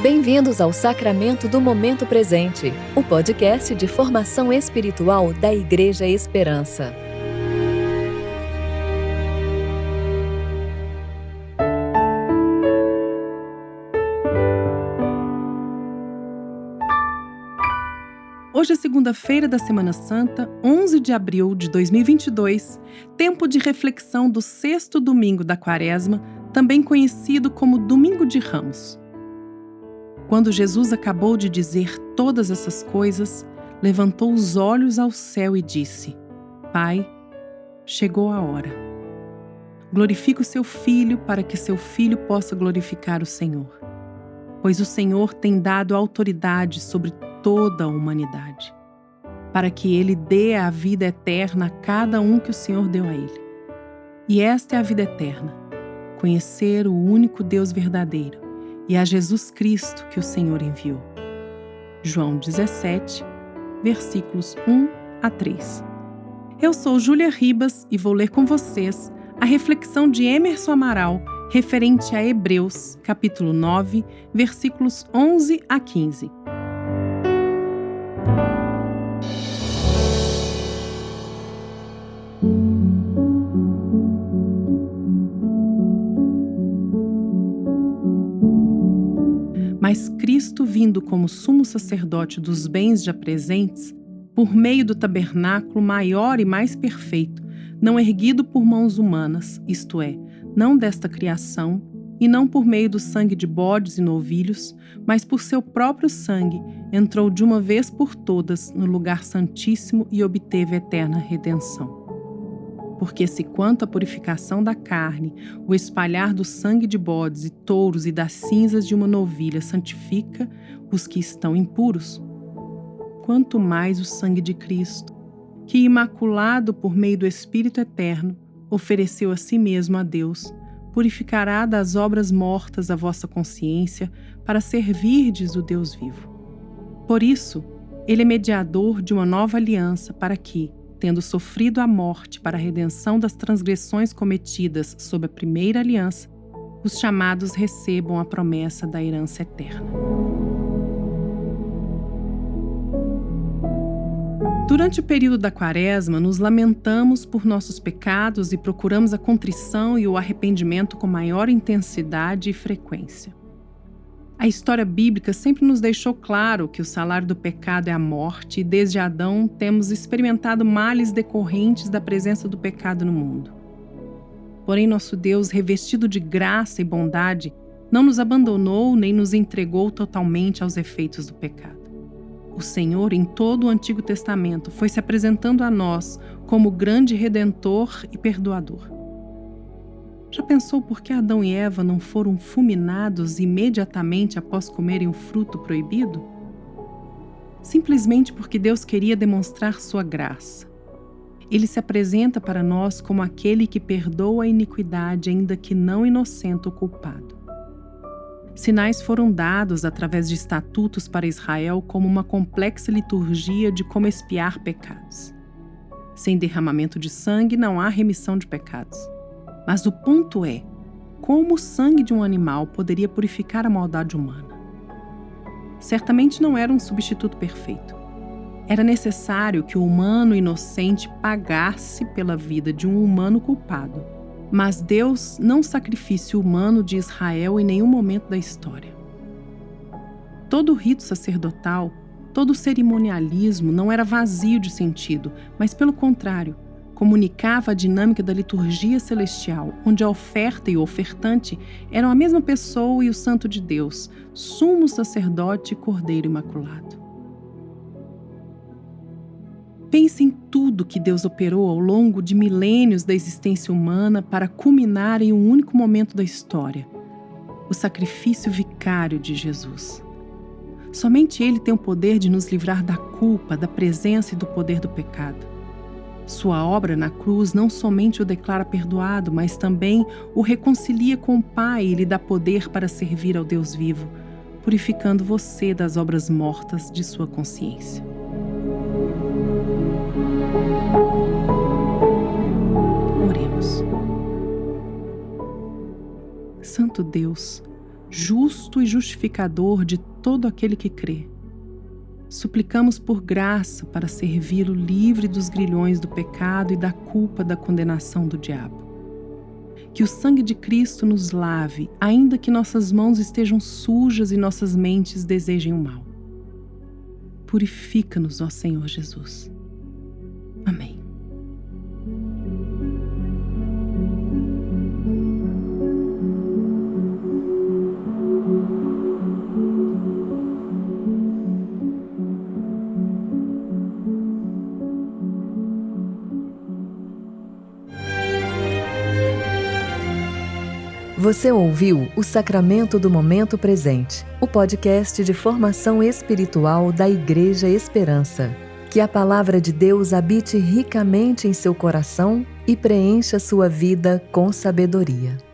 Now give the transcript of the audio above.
Bem-vindos ao Sacramento do Momento Presente, o podcast de formação espiritual da Igreja Esperança. Hoje é segunda-feira da Semana Santa, 11 de abril de 2022, tempo de reflexão do sexto domingo da Quaresma, também conhecido como Domingo de Ramos. Quando Jesus acabou de dizer todas essas coisas, levantou os olhos ao céu e disse: Pai, chegou a hora. Glorifica o seu Filho para que seu Filho possa glorificar o Senhor. Pois o Senhor tem dado autoridade sobre toda a humanidade, para que Ele dê a vida eterna a cada um que o Senhor deu a Ele. E esta é a vida eterna, conhecer o único Deus verdadeiro e a Jesus Cristo que o Senhor enviou. João 17, versículos 1 a 3. Eu sou Júlia Ribas e vou ler com vocês a reflexão de Emerson Amaral referente a Hebreus, capítulo 9, versículos 11 a 15. Mas Cristo, vindo como sumo sacerdote dos bens já presentes, por meio do tabernáculo maior e mais perfeito, não erguido por mãos humanas, isto é, não desta criação, e não por meio do sangue de bodes e novilhos, mas por seu próprio sangue, entrou de uma vez por todas no lugar santíssimo e obteve eterna redenção. Porque se quanto à purificação da carne, o espalhar do sangue de bodes e touros e das cinzas de uma novilha santifica os que estão impuros, quanto mais o sangue de Cristo, que imaculado por meio do Espírito Eterno, ofereceu a si mesmo a Deus, purificará das obras mortas a vossa consciência para servirdes o Deus vivo. Por isso, ele é mediador de uma nova aliança para que, tendo sofrido a morte para a redenção das transgressões cometidas sob a primeira aliança, os chamados recebam a promessa da herança eterna. Durante o período da Quaresma, nos lamentamos por nossos pecados e procuramos a contrição e o arrependimento com maior intensidade e frequência. A história bíblica sempre nos deixou claro que o salário do pecado é a morte e desde Adão temos experimentado males decorrentes da presença do pecado no mundo. Porém, nosso Deus, revestido de graça e bondade, não nos abandonou nem nos entregou totalmente aos efeitos do pecado. O Senhor, em todo o Antigo Testamento, foi se apresentando a nós como grande Redentor e Perdoador. Já pensou por que Adão e Eva não foram fulminados imediatamente após comerem o fruto proibido? Simplesmente porque Deus queria demonstrar sua graça. Ele se apresenta para nós como aquele que perdoa a iniquidade, ainda que não inocente o culpado. Sinais foram dados através de estatutos para Israel como uma complexa liturgia de como expiar pecados. Sem derramamento de sangue não há remissão de pecados. Mas o ponto é, como o sangue de um animal poderia purificar a maldade humana? Certamente não era um substituto perfeito. Era necessário que o humano inocente pagasse pela vida de um humano culpado. Mas Deus não sacrifício humano de Israel em nenhum momento da história. Todo o rito sacerdotal, todo o cerimonialismo não era vazio de sentido, mas pelo contrário, comunicava a dinâmica da liturgia celestial, onde a oferta e o ofertante eram a mesma pessoa e o Santo de Deus, sumo sacerdote e Cordeiro Imaculado. Pense em tudo que Deus operou ao longo de milênios da existência humana para culminar em um único momento da história, o sacrifício vicário de Jesus. Somente Ele tem o poder de nos livrar da culpa, da presença e do poder do pecado. Sua obra na cruz não somente o declara perdoado, mas também o reconcilia com o Pai e lhe dá poder para servir ao Deus vivo, purificando você das obras mortas de sua consciência. Oremos. Santo Deus, justo e justificador de todo aquele que crê. Suplicamos por graça para servi-lo livre dos grilhões do pecado e da culpa da condenação do diabo. Que o sangue de Cristo nos lave, ainda que nossas mãos estejam sujas e nossas mentes desejem o mal. Purifica-nos, ó Senhor Jesus. Amém. Você ouviu o Sacramento do Momento Presente, o podcast de formação espiritual da Igreja Esperança. Que a palavra de Deus habite ricamente em seu coração e preencha sua vida com sabedoria.